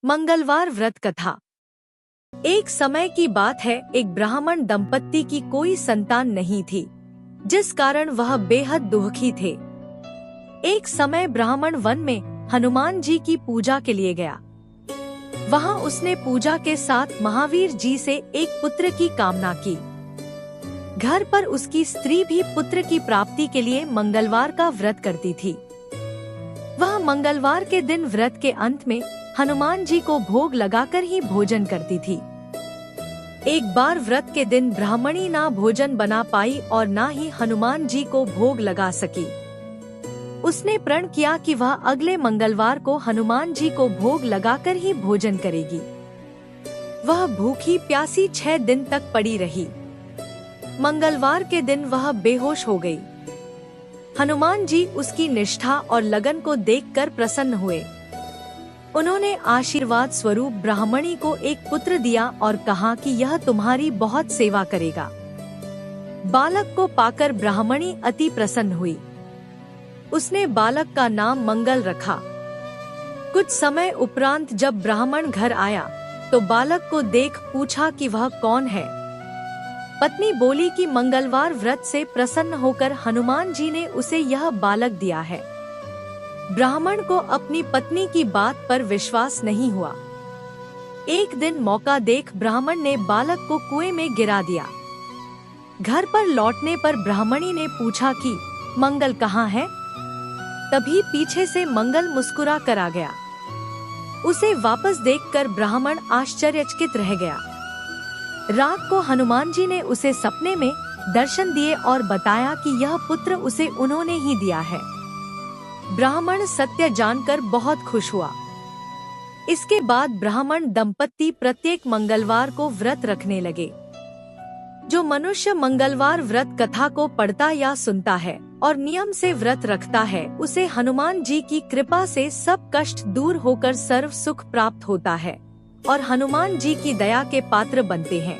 मंगलवार व्रत कथा। एक समय की बात है, एक ब्राह्मण दंपत्ति की कोई संतान नहीं थी, जिस कारण वह बेहद दुखी थे। एक समय ब्राह्मण वन में हनुमान जी की पूजा के लिए गया। वहां उसने पूजा के साथ महावीर जी से एक पुत्र की कामना की। घर पर उसकी स्त्री भी पुत्र की प्राप्ति के लिए मंगलवार का व्रत करती थी। वह मंगलवार के दिन व्रत के अंत में हनुमान जी को भोग लगाकर ही भोजन करती थी। एक बार व्रत के दिन ब्राह्मणी ना भोजन बना पाई और ना ही हनुमान जी को भोग लगा सकी। उसने प्रण किया कि वह अगले मंगलवार को हनुमान जी को भोग लगाकर ही भोजन करेगी। वह भूखी प्यासी 6 दिन तक पड़ी रही। मंगलवार के दिन वह बेहोश हो गई। हनुमान जी उसकी निष्ठा और लगन को देखकर प्रसन्न हुए। उन्होंने आशीर्वाद स्वरूप ब्राह्मणी को एक पुत्र दिया और कहा कि यह तुम्हारी बहुत सेवा करेगा। बालक को पाकर ब्राह्मणी अति प्रसन्न हुई। उसने बालक का नाम मंगल रखा। कुछ समय उपरांत जब ब्राह्मण घर आया तो बालक को देख पूछा कि वह कौन है। पत्नी बोली कि मंगलवार व्रत से प्रसन्न होकर हनुमान जी ने उसे यह बालक दिया है। ब्राह्मण को अपनी पत्नी की बात पर विश्वास नहीं हुआ। एक दिन मौका देख ब्राह्मण ने बालक को कुएं में गिरा दिया। घर पर लौटने पर ब्राह्मणी ने पूछा कि मंगल कहाँ है? तभी पीछे से मंगल मुस्कुरा कर आ गया। उसे वापस देखकर ब्राह्मण आश्चर्यचकित रह गया। रात को हनुमान जी ने उसे सपने में दर्शन दिए और बताया कि यह पुत्र उसे उन्होंने ही दिया है। ब्राह्मण सत्य जानकर बहुत खुश हुआ। इसके बाद ब्राह्मण दंपत्ति प्रत्येक मंगलवार को व्रत रखने लगे। जो मनुष्य मंगलवार व्रत कथा को पढ़ता या सुनता है और नियम से व्रत रखता है, उसे हनुमान जी की कृपा से सब कष्ट दूर होकर सर्व सुख प्राप्त होता है और हनुमान जी की दया के पात्र बनते हैं।